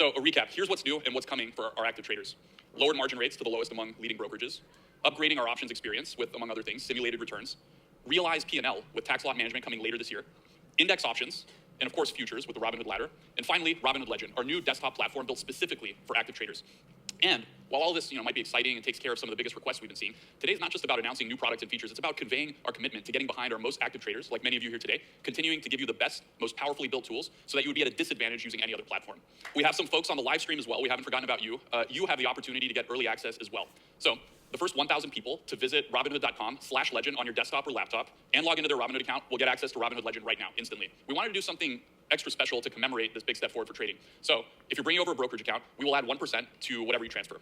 So a recap, here's what's new and what's coming for our active traders. Lowered margin rates to the lowest among leading brokerages, upgrading our options experience with, among other things, simulated returns, realized P&L with tax law management coming later this year, index options, and of course futures with the Robinhood ladder, and finally Robinhood Legend, our new desktop platform built specifically for active traders. And while all this might be exciting and takes care of some of the biggest requests we've been seeing, today's not just about announcing new products and features, it's about conveying our commitment to getting behind our most active traders, like many of you here today, continuing to give you the best, most powerfully built tools so that you would be at a disadvantage using any other platform. We have some folks on the live stream as well. We haven't forgotten about you. You have the opportunity to get early access as well. So the first 1,000 people to visit Robinhood.com/legend on your desktop or laptop and log into their Robinhood account will get access to Robinhood Legend right now, instantly. We wanted to do something extra special to commemorate this big step forward for trading. So if you're bringing over a brokerage account, we will add 1% to whatever you transfer.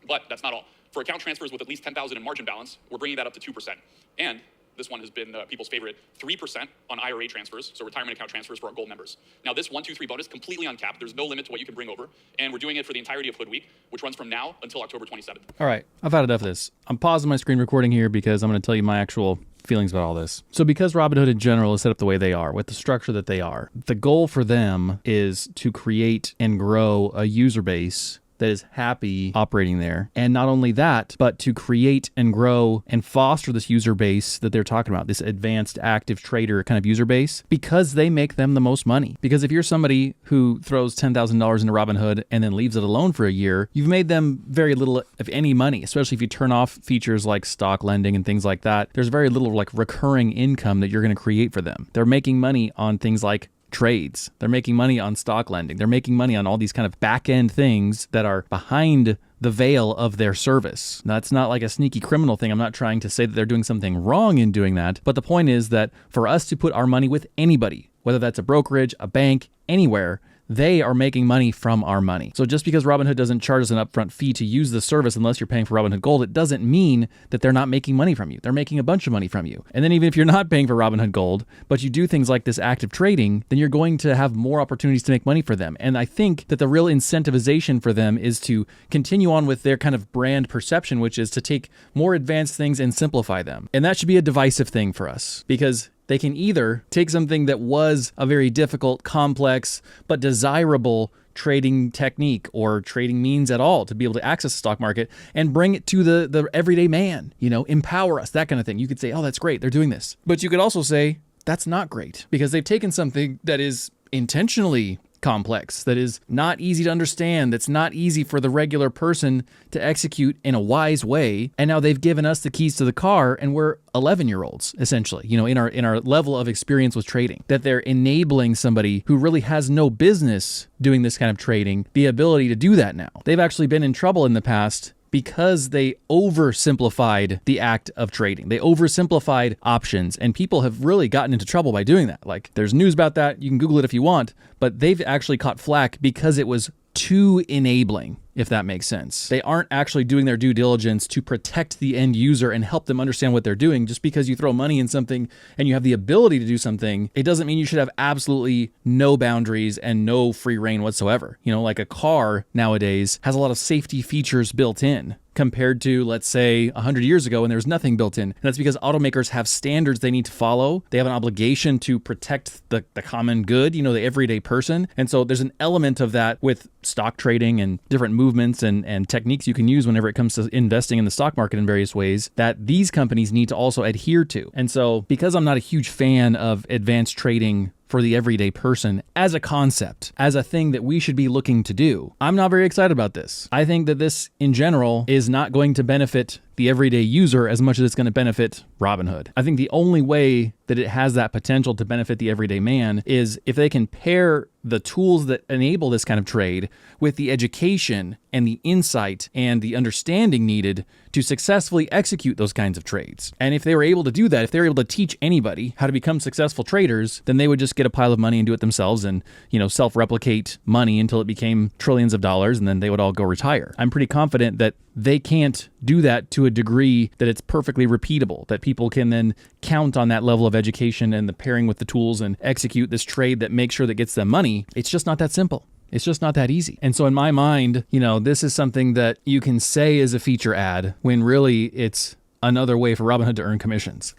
But that's not all. For account transfers with at least 10,000 in margin balance, we're bringing that up to 2%. And this one has been people's favorite, 3% on IRA transfers, so retirement account transfers for our gold members. Now this 1, 2, 3 bonus, completely uncapped. There's no limit to what you can bring over. And we're doing it for the entirety of Hood Week, which runs from now until October 27th. All right, I've had enough of this. I'm pausing my screen recording here because I'm going to tell you my actual feelings about all this. So because Robinhood in general is set up the way they are, with the structure that they are, the goal for them is to create and grow a user base that is happy operating there. And not only that, but to create and grow and foster this user base that they're talking about, this advanced active trader kind of user base, because they make them the most money. Because if you're somebody who throws $10,000 into Robinhood and then leaves it alone for a year, you've made them very little, if any, money, especially if you turn off features like stock lending and things like that. There's very little like recurring income that you're going to create for them. They're making money on things like trades. They're making money on stock lending. They're making money on all these kind of back-end things that are behind the veil of their service. Now, it's not like a sneaky criminal thing. I'm not trying to say that they're doing something wrong in doing that. But the point is that for us to put our money with anybody, whether that's a brokerage, a bank, anywhere, they are making money from our money. So just because Robinhood doesn't charge us an upfront fee to use the service unless you're paying for Robinhood Gold, it doesn't mean that they're not making money from you. They're making a bunch of money from you. And then even if you're not paying for Robinhood Gold, but you do things like this active trading, then you're going to have more opportunities to make money for them. And I think that the real incentivization for them is to continue on with their kind of brand perception, which is to take more advanced things and simplify them. And that should be a divisive thing for us, because they can either take something that was a very difficult, complex, but desirable trading technique or trading means at all to be able to access the stock market and bring it to the everyday man, empower us, that kind of thing. You could say, oh, that's great, they're doing this. But you could also say, that's not great, because they've taken something that is intentionally complex, that is not easy to understand, that's not easy for the regular person to execute in a wise way, and now they've given us the keys to the car, and we're 11-year-olds essentially, in our level of experience with trading, that they're enabling somebody who really has no business doing this kind of trading the ability to do that now. They've actually been in trouble in the past because they oversimplified the act of trading. They oversimplified options, and people have really gotten into trouble by doing that. Like, there's news about that. You can Google it if you want, but they've actually caught flack because it was too enabling, if that makes sense. They aren't actually doing their due diligence to protect the end user and help them understand what they're doing. Just because you throw money in something and you have the ability to do something, it doesn't mean you should have absolutely no boundaries and no free reign whatsoever. Like a car nowadays has a lot of safety features built in compared to, let's say, 100 years ago when there was nothing built in. And that's because automakers have standards they need to follow. They have an obligation to protect the common good, the everyday person. And so there's an element of that with stock trading and different movements and techniques you can use whenever it comes to investing in the stock market in various ways that these companies need to also adhere to. And so because I'm not a huge fan of advanced trading for the everyday person as a concept, as a thing that we should be looking to do, I'm not very excited about this. I think that this in general is not going to benefit the everyday user as much as it's going to benefit Robinhood. I think the only way that it has that potential to benefit the everyday man is if they can pair the tools that enable this kind of trade with the education and the insight and the understanding needed to successfully execute those kinds of trades. And if they were able to do that, if they were able to teach anybody how to become successful traders, then they would just get a pile of money and do it themselves and, self-replicate money until it became trillions of dollars, and then they would all go retire. I'm pretty confident that they can't do that to a degree that it's perfectly repeatable, that people can then count on that level of education and the pairing with the tools and execute this trade that makes sure that gets them money. It's just not that simple. It's just not that easy. And so in my mind, this is something that you can say is a feature ad when really it's another way for Robinhood to earn commissions.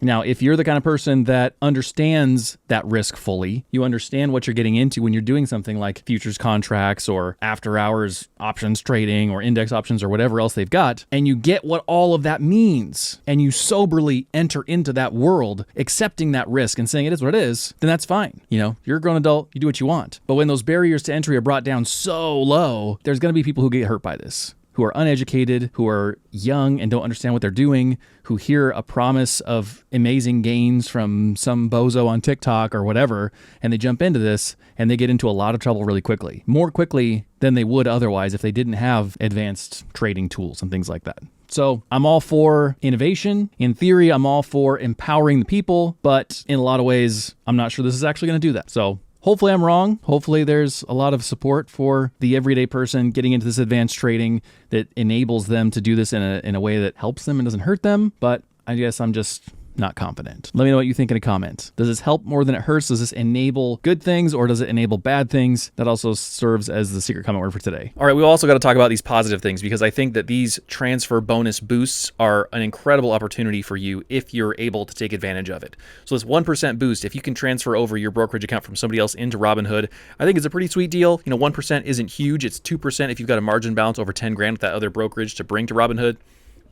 Now, if you're the kind of person that understands that risk fully, you understand what you're getting into when you're doing something like futures contracts or after hours options trading or index options or whatever else they've got, and you get what all of that means, and you soberly enter into that world, accepting that risk and saying it is what it is, then that's fine. You're a grown adult, you do what you want. But when those barriers to entry are brought down so low, there's going to be people who get hurt by this, who are uneducated, who are young and don't understand what they're doing, who hear a promise of amazing gains from some bozo on TikTok or whatever, and they jump into this and they get into a lot of trouble really quickly, more quickly than they would otherwise if they didn't have advanced trading tools and things like that. So I'm all for innovation. In theory, I'm all for empowering the people, but in a lot of ways, I'm not sure this is actually going to do that. So hopefully I'm wrong. Hopefully there's a lot of support for the everyday person getting into this advanced trading that enables them to do this in a way that helps them and doesn't hurt them. But I guess I'm just not confident. Let me know what you think in a comment. Does this help more than it hurts? Does this enable good things or does it enable bad things? That also serves as the secret comment word for today. All right, we also got to talk about these positive things because I think that these transfer bonus boosts are an incredible opportunity for you if you're able to take advantage of it. So this 1% boost, if you can transfer over your brokerage account from somebody else into Robinhood, I think it's a pretty sweet deal. 1% isn't huge. It's 2% if you've got a margin balance over 10 grand with that other brokerage to bring to Robinhood.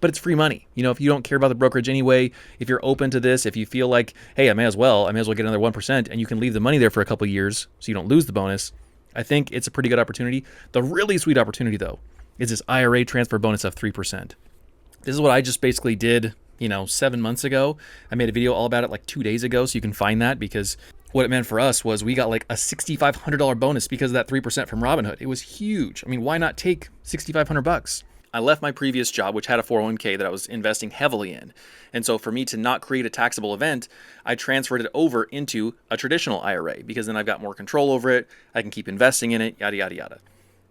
But it's free money. If you don't care about the brokerage anyway, if you're open to this, if you feel like, hey, I may as well get another 1% and you can leave the money there for a couple of years so you don't lose the bonus, I think it's a pretty good opportunity. The really sweet opportunity though is this IRA transfer bonus of 3%. This is what I just basically did, 7 months ago. I made a video all about it like 2 days ago, so you can find that because what it meant for us was we got like a $6,500 bonus because of that 3% from Robinhood. It was huge. Why not take $6,500? I left my previous job, which had a 401k that I was investing heavily in. And so for me to not create a taxable event, I transferred it over into a traditional IRA because then I've got more control over it. I can keep investing in it, yada, yada, yada.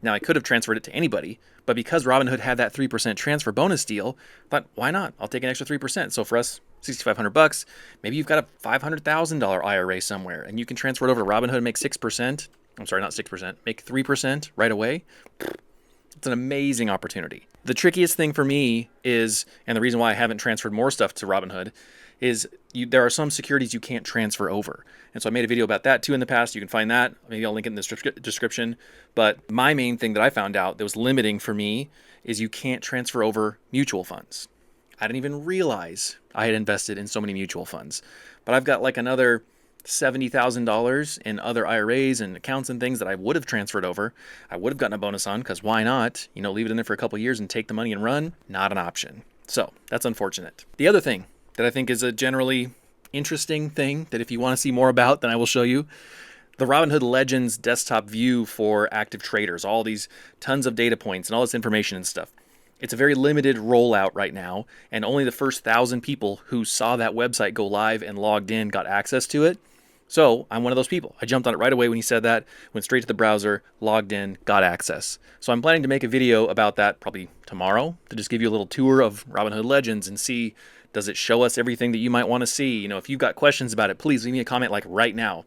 Now I could have transferred it to anybody, but because Robinhood had that 3% transfer bonus deal, I thought, why not? I'll take an extra 3%. So for us, $6,500, maybe you've got a $500,000 IRA somewhere and you can transfer it over to Robinhood and make 6%. I'm sorry, not 6%, make 3% right away. It's an amazing opportunity. The trickiest thing for me is, and the reason why I haven't transferred more stuff to Robinhood, is there are some securities you can't transfer over. And so I made a video about that too in the past. You can find that. Maybe I'll link it in the description. But my main thing that I found out that was limiting for me is you can't transfer over mutual funds. I didn't even realize I had invested in so many mutual funds. But I've got like another $70,000 in other IRAs and accounts and things that I would have transferred over. I would have gotten a bonus on because why not? Leave it in there for a couple of years and take the money and run. Not an option. So that's unfortunate. The other thing that I think is a generally interesting thing that if you want to see more about, then I will show you. The Robinhood Legends desktop view for active traders, all these tons of data points and all this information and stuff. It's a very limited rollout right now, and only the first 1,000 people who saw that website go live and logged in got access to it. So I'm one of those people. I jumped on it right away when he said that, went straight to the browser, logged in, got access. So I'm planning to make a video about that probably tomorrow to just give you a little tour of Robinhood Legends and see, does it show us everything that you might want to see? If you've got questions about it, please leave me a comment like right now.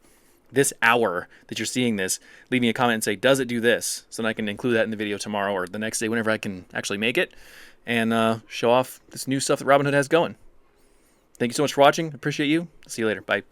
This hour that you're seeing this, leave me a comment and say, does it do this? So then I can include that in the video tomorrow or the next day whenever I can actually make it and show off this new stuff that Robinhood has going. Thank you so much for watching. Appreciate you. See you later. Bye.